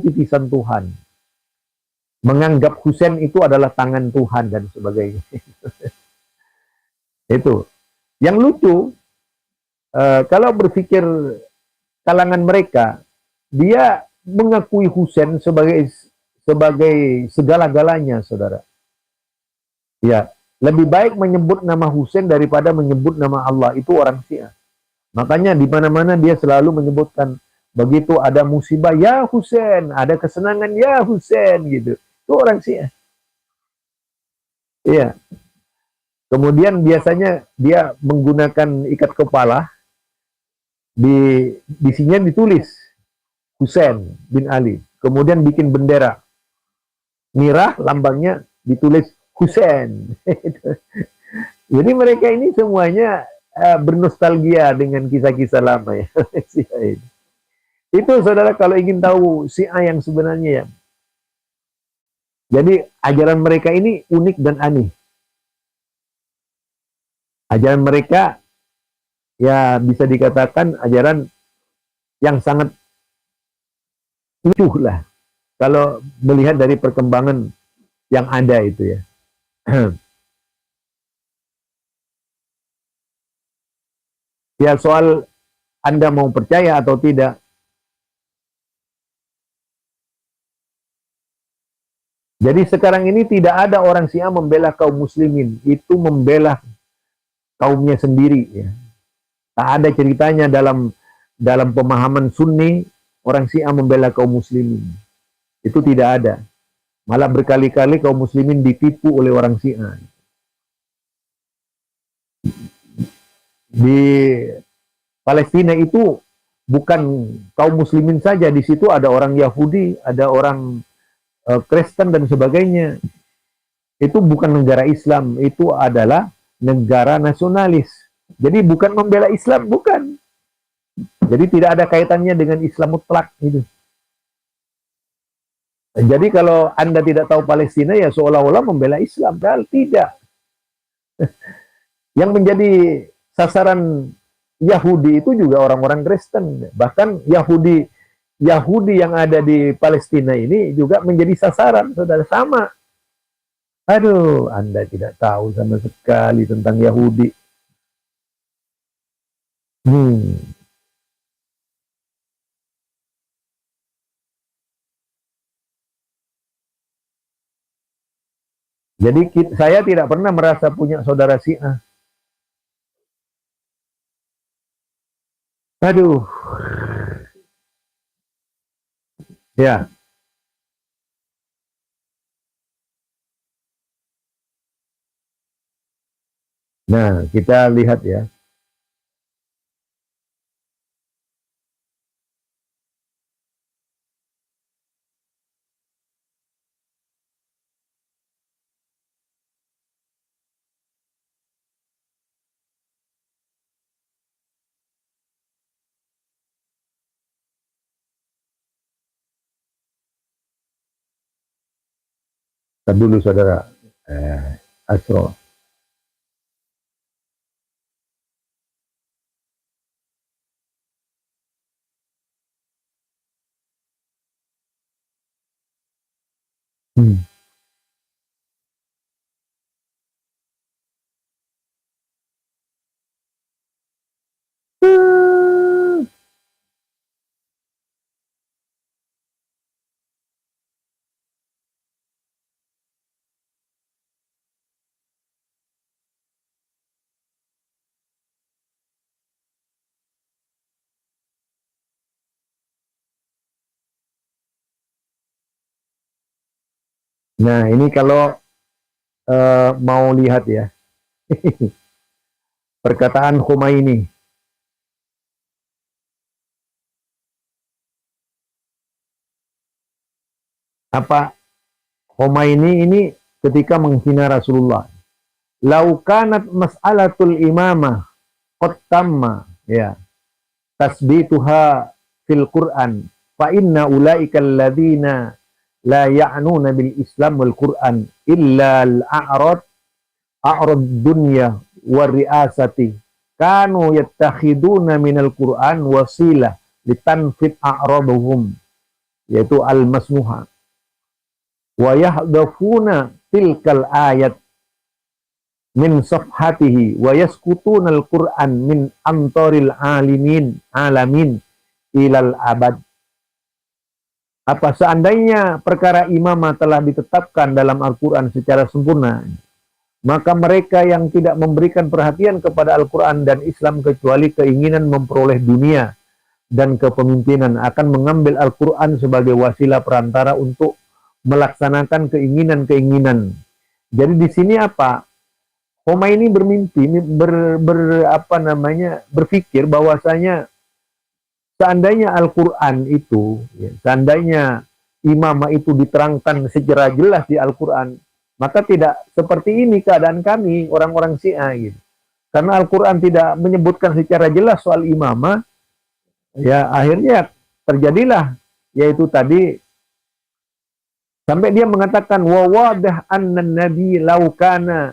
titisan Tuhan. Menganggap Husain itu adalah tangan Tuhan dan sebagainya. Itu. Yang lucu, kalau berpikir kalangan mereka, dia mengakui Husain sebagai segala-galanya, saudara. Ya, lebih baik menyebut nama Husain daripada menyebut nama Allah. Itu orang Syiah. Makanya di mana-mana dia selalu menyebutkan, begitu ada musibah, ya Husain, ada kesenangan, ya Husain, gitu. Itu orang Syiah. Iya. Kemudian biasanya dia menggunakan ikat kepala, di sini ditulis Husain bin Ali. Kemudian bikin bendera merah, lambangnya ditulis Husain. Jadi mereka ini semuanya bernostalgia dengan kisah-kisah lama ya. Itu saudara kalau ingin tahu Syiah yang sebenarnya ya. Jadi ajaran mereka ini unik dan aneh. Ajaran mereka ya bisa dikatakan ajaran yang sangat lucu lah kalau melihat dari perkembangan yang ada itu ya. Ya soal Anda mau percaya atau tidak. Jadi sekarang ini tidak ada orang Syiah membela kaum muslimin, itu membela kaumnya sendiri ya. Tak ada ceritanya dalam pemahaman Sunni orang Syiah membela kaum muslimin. Itu tidak ada. Malah berkali-kali kaum muslimin ditipu oleh orang Syiah. Di Palestina itu bukan kaum muslimin saja, di situ ada orang Yahudi, ada orang Kristen dan sebagainya. Itu bukan negara Islam, itu adalah negara nasionalis. Jadi bukan membela Islam, bukan. Jadi tidak ada kaitannya dengan Islam mutlak itu. Jadi kalau Anda tidak tahu Palestina ya seolah-olah membela Islam, padahal tidak. Yang menjadi sasaran Yahudi itu juga orang-orang Kristen. Bahkan Yahudi yang ada di Palestina ini juga menjadi sasaran, saudara, sama. Aduh, Anda tidak tahu sama sekali tentang Yahudi. Jadi saya tidak pernah merasa punya saudara Syiah. Aduh. Ya. Nah, kita lihat ya. Ntar dulu saudara Asro. Nah, ini kalau mau lihat ya. Perkataan Khomeini. Apa Khomeini ini ketika menghina Rasulullah. Laukanat mas'alatul imamah qad tamma ya. Tasbituha fil Qur'an fa inna ulaika alladziina la ya'nuna bil Islam wal Qur'an illa al-a'rad dunya war ri'asati kanu yattakhiduna minal Qur'an wasilah litanfid a'raduhum yaitu al-masnuha. Wa yahdafuna tilkal ayat min safhatihi wa yaskutuna al-Qur'an min antaril alamin ilal abad. Apa seandainya perkara imamah telah ditetapkan dalam Al-Quran secara sempurna, maka mereka yang tidak memberikan perhatian kepada Al-Quran dan Islam kecuali keinginan memperoleh dunia dan kepemimpinan akan mengambil Al-Quran sebagai wasilah perantara untuk melaksanakan keinginan-keinginan. Jadi di sini apa? Khomeini berpikir bahwasanya seandainya Al-Quran itu, seandainya imamah itu diterangkan secara jelas di Al-Quran, maka tidak seperti ini keadaan kami, orang-orang Syiah gitu. Karena Al-Quran tidak menyebutkan secara jelas soal imamah, ya akhirnya terjadilah, yaitu tadi, sampai dia mengatakan, wawadah annan nabi laukana,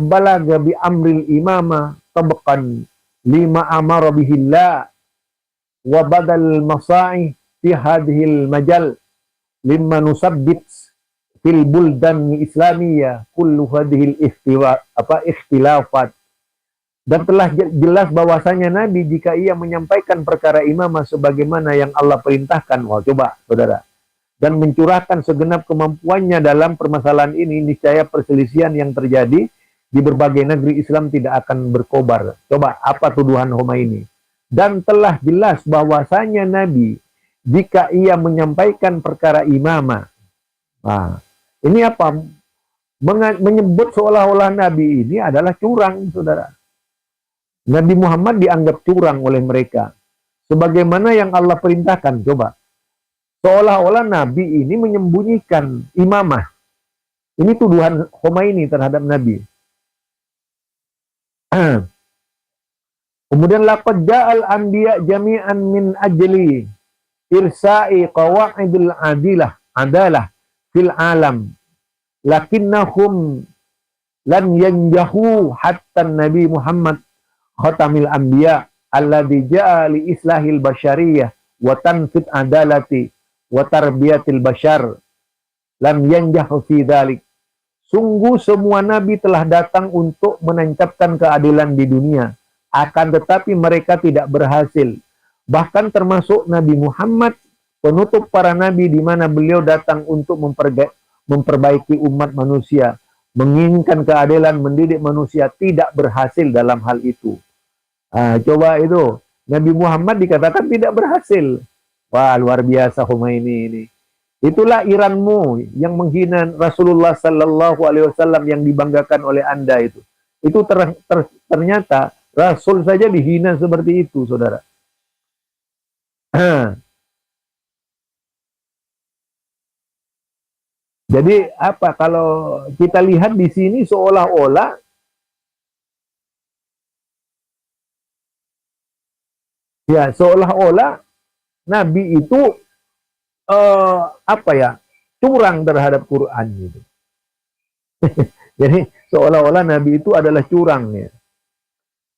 balaga bi amril imamah, tabqan lima amara bihillah, wa badal masa'i fi hadhil majal, lima nusabbit fil buldan islamiyah kullu hadhil ikhtilafat. Dan telah jelas bahwasanya Nabi jika ia menyampaikan perkara imamah sebagaimana yang Allah perintahkan, wah coba saudara, dan mencurahkan segenap kemampuannya dalam permasalahan ini, niscaya perselisihan yang terjadi di berbagai negeri Islam tidak akan berkobar. Coba apa tuduhan Khomeini? Dan telah jelas bahwasanya Nabi jika ia menyampaikan perkara imamah, nah, ini apa? Menyebut seolah-olah Nabi ini adalah curang, saudara. Nabi Muhammad dianggap curang oleh mereka. Sebagaimana yang Allah perintahkan, coba. Seolah-olah Nabi ini menyembunyikan imamah. Ini tuduhan Khomeini terhadap Nabi. Kemudian laqad ja'al anbiya jami'an min ajli irsa'i qawaidil adalah fil alam, lakinnahum lan yanjahu hatta Nabi Muhammad khatamil anbiya alladhi ja'a li islahil basyariyah wa tanfid adalati wa tarbiyatil bashar lam yanjahu fi dhalik. Sungguh semua nabi telah datang untuk menancapkan keadilan di dunia, akan tetapi mereka tidak berhasil. Bahkan termasuk Nabi Muhammad, penutup para nabi, di mana beliau datang untuk memperbaiki umat manusia, menginginkan keadilan, mendidik manusia, tidak berhasil dalam hal itu. Coba itu, Nabi Muhammad dikatakan tidak berhasil. Wah, luar biasa Khomeini ini. Itulah Iranmu yang menghina Rasulullah Sallallahu Alaihi Wasallam yang dibanggakan oleh Anda itu. Itu ternyata Rasul saja dihina seperti itu, saudara. Jadi apa kalau kita lihat di sini seolah-olah Nabi itu curang terhadap Quran gitu. Jadi seolah-olah Nabi itu adalah curang ya.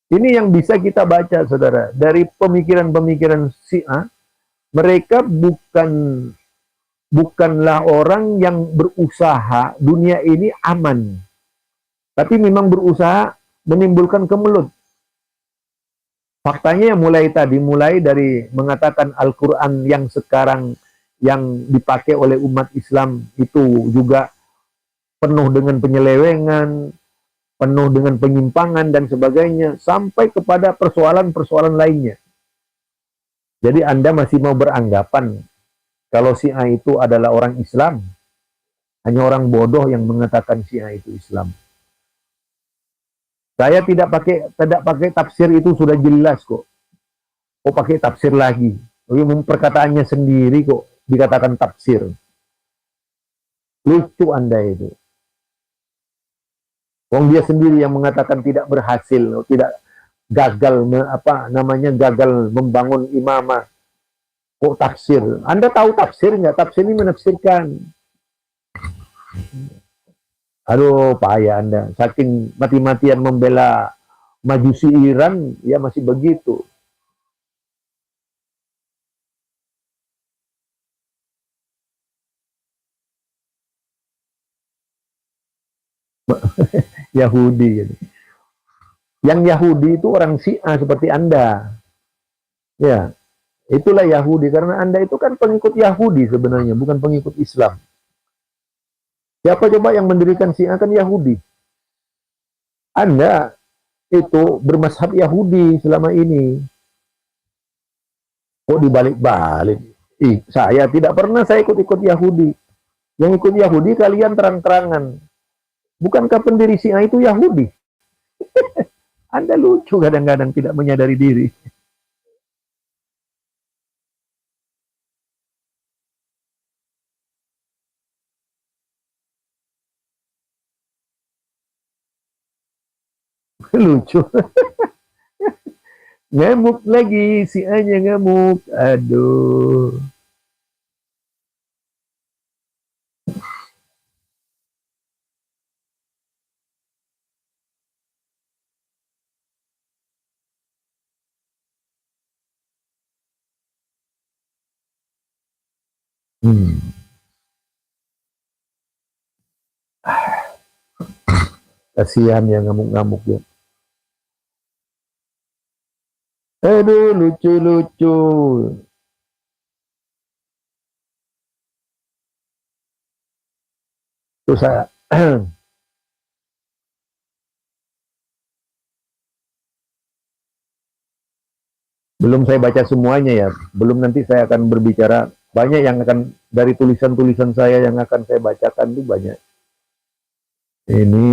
Ini yang bisa kita baca, saudara, dari pemikiran-pemikiran Syiah. Mereka bukanlah orang yang berusaha dunia ini aman, tapi memang berusaha menimbulkan kemelut. Faktanya mulai dari mengatakan Al-Quran yang sekarang yang dipakai oleh umat Islam itu juga penuh dengan penyelewengan, penuh dengan penyimpangan dan sebagainya, sampai kepada persoalan-persoalan lainnya. Jadi Anda masih mau beranggapan kalau Syiah itu adalah orang Islam? Hanya orang bodoh yang mengatakan Syiah itu Islam. Saya tidak pakai tafsir, itu sudah jelas kok. Kok pakai tafsir lagi? Perkataannya sendiri kok dikatakan tafsir. Lucu Anda itu. Wong dia sendiri yang mengatakan tidak berhasil, tidak gagal gagal membangun imamah. Kok tafsir? Anda tahu tafsir nggak? Tafsir ini menafsirkan. Aduh, payah Anda. Saking mati-matian membela Majusi Iran, ya masih begitu. Yahudi gitu. Yang Yahudi itu orang Syiah seperti Anda. Ya, itulah Yahudi karena Anda itu kan pengikut Yahudi sebenarnya, bukan pengikut Islam. Siapa coba yang mendirikan Syiah kan Yahudi. Anda itu bermazhab Yahudi selama ini. Oh, dibalik-balik. Saya tidak pernah saya ikut-ikut Yahudi. Yang ikut Yahudi kalian terang-terangan. Bukankah pendiri Syiah itu Yahudi? Anda lucu kadang-kadang tidak menyadari diri. Lucu. Ngamuk lagi, si Anya ngamuk. Aduh. Hmm. Kasihan yang ngamuk-ngamuk ya. Aduh, lucu-lucu. Terus saya, belum saya baca semuanya ya. Belum nanti saya akan berbicara. Banyak yang akan, dari tulisan-tulisan saya yang akan saya bacakan itu banyak. Ini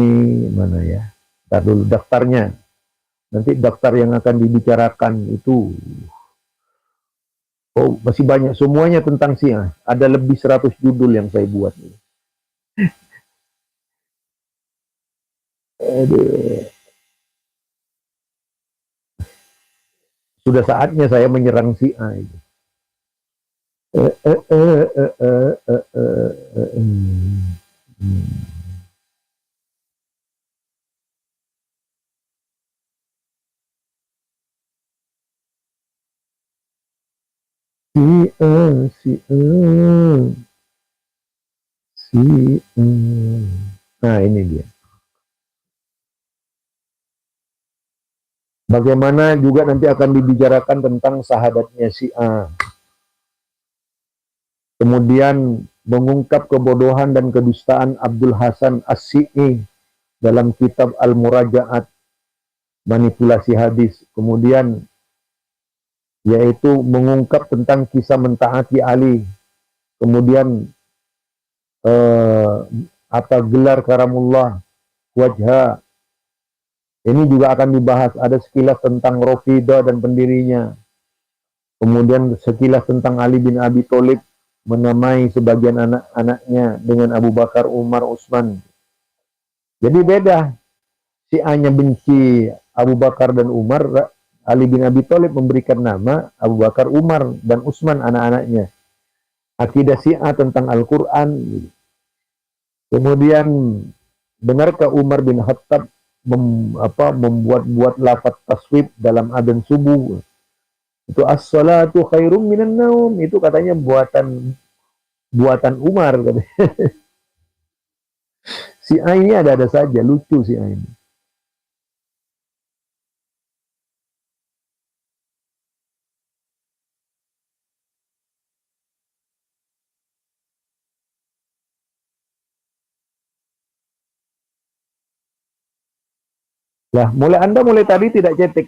mana ya? Ntar dulu daftarnya. Nanti daftar yang akan dibicarakan itu, oh masih banyak. Semuanya tentang Syiah. Ada lebih 100 judul yang saya buat. Aduh. Sudah saatnya saya menyerang Syiah. Syiah, Syiah, Syiah. Nah ini dia. Bagaimana juga nanti akan dibicarakan tentang sahabatnya Syiah. Kemudian mengungkap kebodohan dan kedustaan Abdul Hasan As-Syi'i dalam kitab Al-Murajaat, manipulasi hadis. Kemudian yaitu mengungkap tentang kisah mentaati Ali. Kemudian eh, apa gelar karamullah, wajah. Ini juga akan dibahas, ada sekilas tentang Rafidah dan pendirinya. Kemudian sekilas tentang Ali bin Abi Thalib menamai sebagian anak-anaknya dengan Abu Bakar, Umar, Utsman. Jadi beda. Syiahnya benci Abu Bakar dan Umar, Ali bin Abi Thalib memberikan nama Abu Bakar, Umar, dan Utsman anak-anaknya. Akidah Syiah tentang Al-Quran. Kemudian benarkah Umar bin Khattab membuat-buat lafaz taswib dalam adzan subuh? Itu as-salatu khairum minan naum. Itu katanya buatan buatan Umar. Si A ini ada-ada saja, lucu si A ini. Lah, mulai Anda mulai tadi tidak cetek.